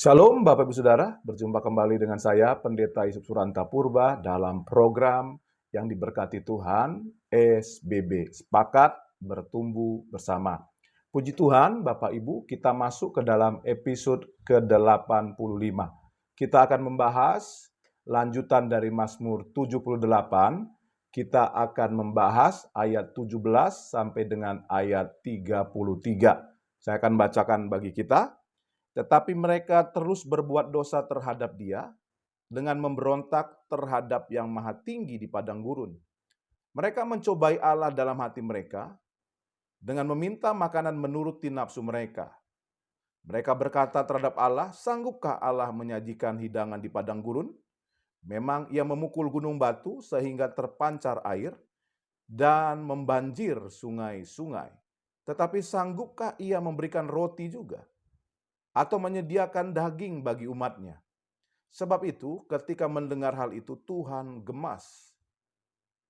Shalom Bapak Ibu Saudara, berjumpa kembali dengan saya Pendeta Yusuf Suranta Purba dalam program yang diberkati Tuhan, SBB, Sepakat Bertumbuh Bersama. Puji Tuhan Bapak Ibu, kita masuk ke dalam episode ke-85. Kita akan membahas lanjutan dari Mazmur 78, kita akan membahas ayat 17 sampai dengan ayat 33. Saya akan bacakan bagi kita. Tetapi mereka terus berbuat dosa terhadap Dia dengan memberontak terhadap Yang Maha Tinggi di padang gurun. Mereka mencobai Allah dalam hati mereka dengan meminta makanan menuruti nafsu mereka. Mereka berkata terhadap Allah, "Sanggupkah Allah menyajikan hidangan di padang gurun? Memang Ia memukul gunung batu sehingga terpancar air dan membanjir sungai-sungai. Tetapi sanggupkah Ia memberikan roti juga? Atau menyediakan daging bagi umatnya?" Sebab itu, ketika mendengar hal itu, Tuhan gemas.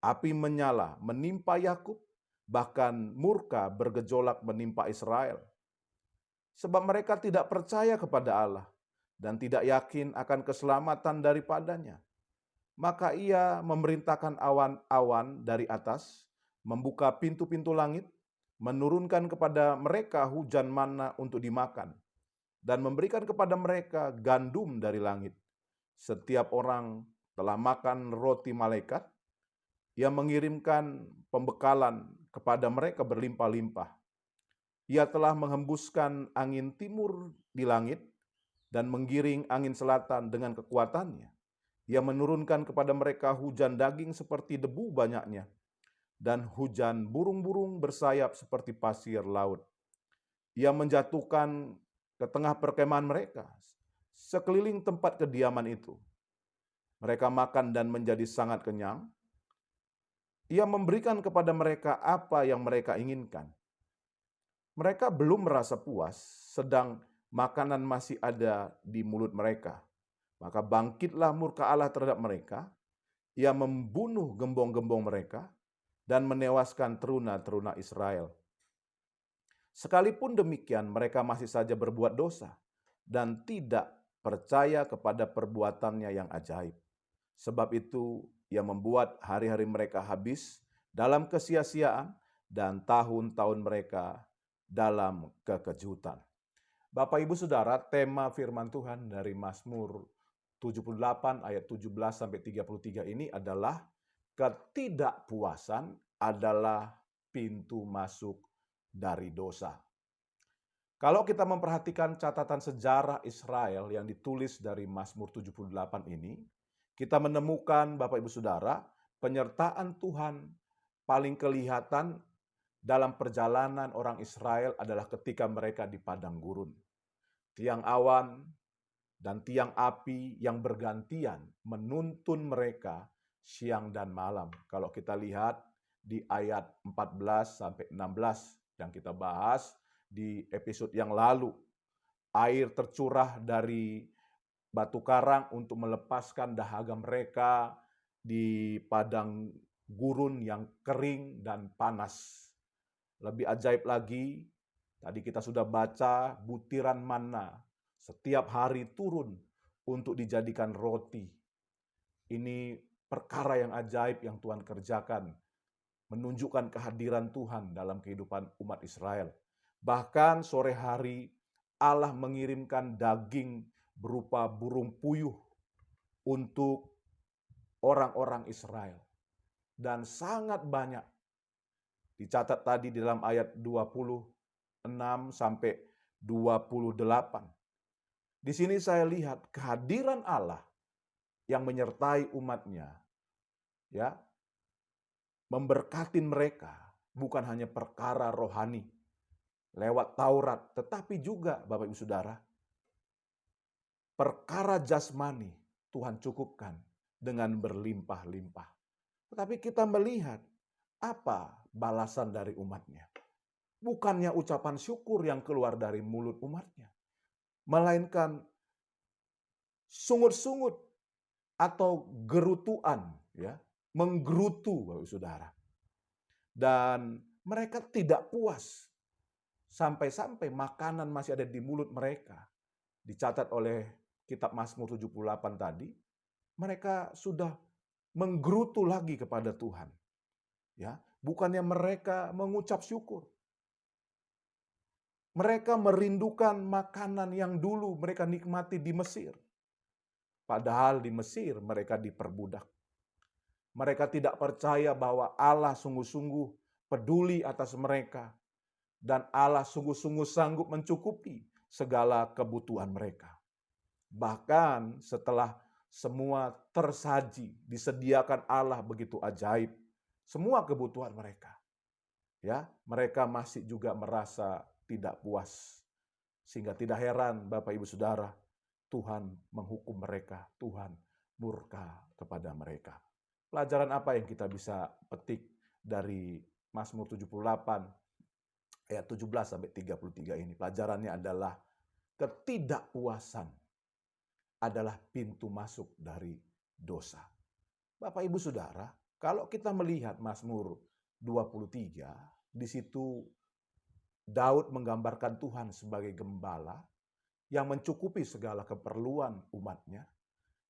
Api menyala, menimpa Yakub, bahkan murka bergejolak menimpa Israel. Sebab mereka tidak percaya kepada Allah dan tidak yakin akan keselamatan daripadanya. Maka Ia memerintahkan awan-awan dari atas, membuka pintu-pintu langit, menurunkan kepada mereka hujan manna untuk dimakan, dan memberikan kepada mereka gandum dari langit. Setiap orang telah makan roti malaikat, Ia mengirimkan pembekalan kepada mereka berlimpah-limpah. Ia telah menghembuskan angin timur di langit dan menggiring angin selatan dengan kekuatannya. Ia menurunkan kepada mereka hujan daging seperti debu banyaknya, dan hujan burung-burung bersayap seperti pasir laut. Ia menjatuhkan ke tengah perkemahan mereka, sekeliling tempat kediaman itu. Mereka makan dan menjadi sangat kenyang. Ia memberikan kepada mereka apa yang mereka inginkan. Mereka belum merasa puas, sedang makanan masih ada di mulut mereka. Maka bangkitlah murka Allah terhadap mereka. Ia membunuh gembong-gembong mereka dan menewaskan teruna-teruna Israel. Sekalipun demikian, mereka masih saja berbuat dosa dan tidak percaya kepada perbuatannya yang ajaib. Sebab itu, Ia membuat hari-hari mereka habis dalam kesia-siaan dan tahun-tahun mereka dalam kekejutan. Bapak Ibu Saudara, tema firman Tuhan dari Mazmur 78 ayat 17 sampai 33 ini adalah ketidakpuasan adalah pintu masuk dari dosa. Kalau kita memperhatikan catatan sejarah Israel yang ditulis dari Mazmur 78 ini, kita menemukan Bapak Ibu Saudara, penyertaan Tuhan paling kelihatan dalam perjalanan orang Israel adalah ketika mereka di padang gurun. Tiang awan dan tiang api yang bergantian menuntun mereka siang dan malam. Kalau kita lihat di ayat 14 sampai 16 yang kita bahas di episode yang lalu, air tercurah dari batu karang untuk melepaskan dahaga mereka di padang gurun yang kering dan panas. Lebih ajaib lagi, tadi kita sudah baca butiran manna setiap hari turun untuk dijadikan roti. Ini perkara yang ajaib yang Tuhan kerjakan, menunjukkan kehadiran Tuhan dalam kehidupan umat Israel. Bahkan sore hari Allah mengirimkan daging berupa burung puyuh untuk orang-orang Israel. Dan sangat banyak. Dicatat tadi di dalam ayat 26 sampai 28. Di sini saya lihat kehadiran Allah yang menyertai umatnya, ya, memberkatin mereka, bukan hanya perkara rohani lewat Taurat, tetapi juga Bapak Ibu Saudara, perkara jasmani Tuhan cukupkan dengan berlimpah-limpah. Tetapi kita melihat apa balasan dari umatnya. Bukannya ucapan syukur yang keluar dari mulut umatnya, melainkan sungut-sungut atau gerutuan, ya, menggerutu Bapak Saudara. Dan mereka tidak puas sampai-sampai makanan masih ada di mulut mereka dicatat oleh kitab Mazmur 78 tadi, mereka sudah menggerutu lagi kepada Tuhan. Ya, bukannya mereka mengucap syukur. Mereka merindukan makanan yang dulu mereka nikmati di Mesir. Padahal di Mesir mereka diperbudak. Mereka tidak percaya bahwa Allah sungguh-sungguh peduli atas mereka. Dan Allah sungguh-sungguh sanggup mencukupi segala kebutuhan mereka. Bahkan setelah semua tersaji, disediakan Allah begitu ajaib, semua kebutuhan mereka. Ya, mereka masih juga merasa tidak puas. Sehingga tidak heran Bapak Ibu Saudara, Tuhan menghukum mereka, Tuhan murka kepada mereka. Pelajaran apa yang kita bisa petik dari Mazmur 78 ayat 17 sampai 33 ini? Pelajarannya adalah ketidakpuasan adalah pintu masuk dari dosa. Bapak Ibu Saudara, kalau kita melihat Mazmur 23, di situ Daud menggambarkan Tuhan sebagai gembala yang mencukupi segala keperluan umatnya.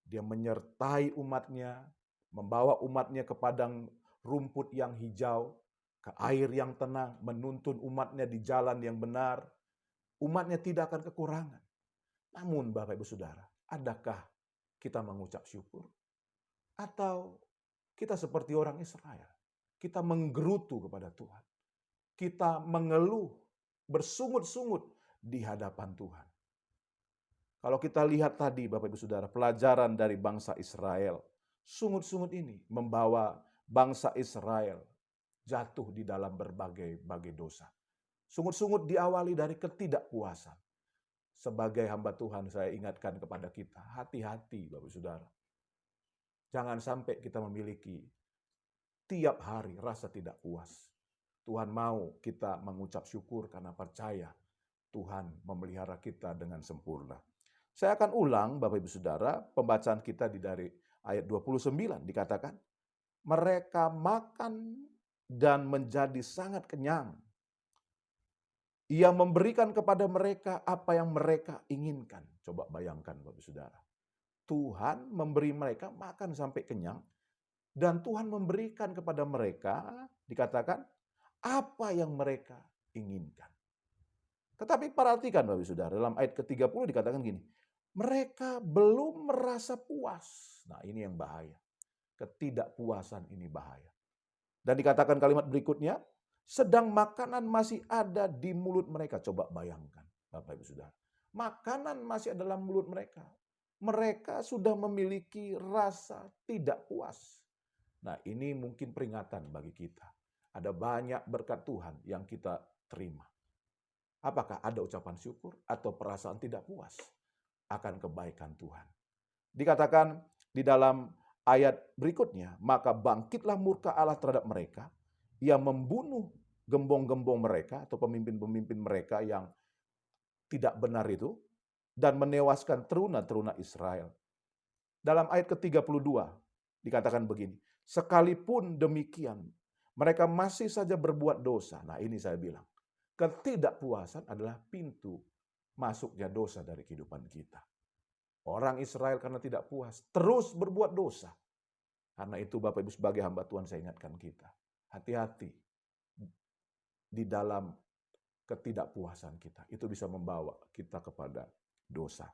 Dia menyertai umatnya, membawa umatnya ke padang rumput yang hijau, ke air yang tenang, menuntun umatnya di jalan yang benar. Umatnya tidak akan kekurangan. Namun Bapak Ibu Saudara, adakah kita mengucap syukur? Atau kita seperti orang Israel? Kita menggerutu kepada Tuhan. Kita mengeluh, bersungut-sungut di hadapan Tuhan. Kalau kita lihat tadi Bapak Ibu Saudara, pelajaran dari bangsa Israel, sungut-sungut ini membawa bangsa Israel jatuh di dalam berbagai dosa. Sungut-sungut diawali dari ketidakpuasan. Sebagai hamba Tuhan saya ingatkan kepada kita, hati-hati Bapak Ibu Saudara. Jangan sampai kita memiliki tiap hari rasa tidak puas. Tuhan mau kita mengucap syukur karena percaya Tuhan memelihara kita dengan sempurna. Saya akan ulang Bapak Ibu Saudara, pembacaan kita dari ayat 29 dikatakan, mereka makan dan menjadi sangat kenyang. Ia memberikan kepada mereka apa yang mereka inginkan. Coba bayangkan Bapak Ibu Saudara. Tuhan memberi mereka makan sampai kenyang, dan Tuhan memberikan kepada mereka, dikatakan, apa yang mereka inginkan. Tetapi perhatikan Bapak Ibu Saudara, dalam ayat ke-30 dikatakan gini, mereka belum merasa puas. Nah ini yang bahaya. Ketidakpuasan ini bahaya. Dan dikatakan kalimat berikutnya, sedang makanan masih ada di mulut mereka. Coba bayangkan Bapak Ibu Saudara. Makanan masih ada dalam mulut mereka. Mereka sudah memiliki rasa tidak puas. Nah ini mungkin peringatan bagi kita. Ada banyak berkat Tuhan yang kita terima. Apakah ada ucapan syukur atau perasaan tidak puas akan kebaikan Tuhan? Dikatakan di dalam ayat berikutnya, maka bangkitlah murka Allah terhadap mereka. Ia membunuh gembong-gembong mereka atau pemimpin-pemimpin mereka yang tidak benar itu dan menewaskan teruna-teruna Israel. Dalam ayat ke-32 dikatakan begini, sekalipun demikian mereka masih saja berbuat dosa. Nah ini saya bilang, ketidakpuasan adalah pintu masuknya dosa dari kehidupan kita. Orang Israel karena tidak puas, terus berbuat dosa. Karena itu Bapak Ibu sebagai hamba Tuhan saya ingatkan kita. Hati-hati di dalam ketidakpuasan kita. Itu bisa membawa kita kepada dosa.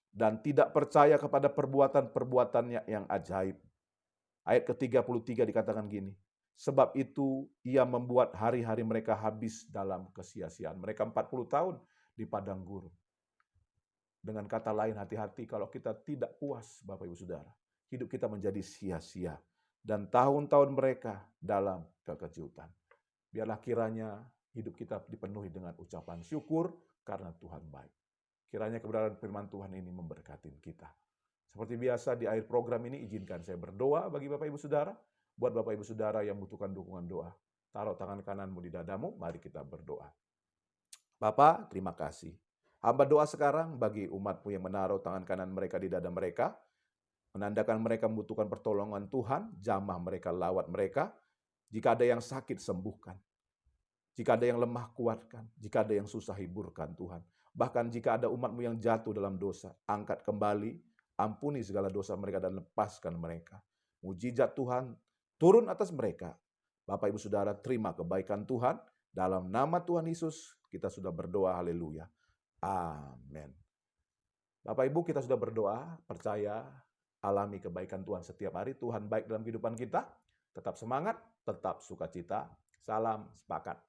Dan tidak percaya kepada perbuatan-perbuatannya yang ajaib. Ayat ke-33 dikatakan gini, sebab itu ia membuat hari-hari mereka habis dalam kesia-siaan. Mereka 40 tahun di padang gurun. Dengan kata lain, hati-hati kalau kita tidak puas, Bapak Ibu Saudara. Hidup kita menjadi sia-sia. Dan tahun-tahun mereka dalam kekejutan. Biarlah kiranya hidup kita dipenuhi dengan ucapan syukur karena Tuhan baik. Kiranya kebenaran firman Tuhan ini memberkati kita. Seperti biasa di akhir program ini izinkan saya berdoa bagi Bapak Ibu Saudara. Buat Bapak Ibu Saudara yang membutuhkan dukungan doa. Taruh tangan kananmu di dadamu, mari kita berdoa. Bapa, terima kasih. Hamba doa sekarang bagi umat-Mu yang menaruh tangan kanan mereka di dada mereka. Menandakan mereka membutuhkan pertolongan Tuhan, jamah mereka, lawat mereka. Jika ada yang sakit, sembuhkan. Jika ada yang lemah, kuatkan. Jika ada yang susah, hiburkan Tuhan. Bahkan jika ada umat-Mu yang jatuh dalam dosa, angkat kembali, ampuni segala dosa mereka dan lepaskan mereka. Mujizat Tuhan turun atas mereka. Bapak Ibu Saudara, terima kebaikan Tuhan. Dalam nama Tuhan Yesus, kita sudah berdoa, haleluya. Amin. Bapak Ibu, kita sudah berdoa, percaya, alami kebaikan Tuhan setiap hari. Tuhan baik dalam kehidupan kita. Tetap semangat, tetap sukacita. Salam sepakat.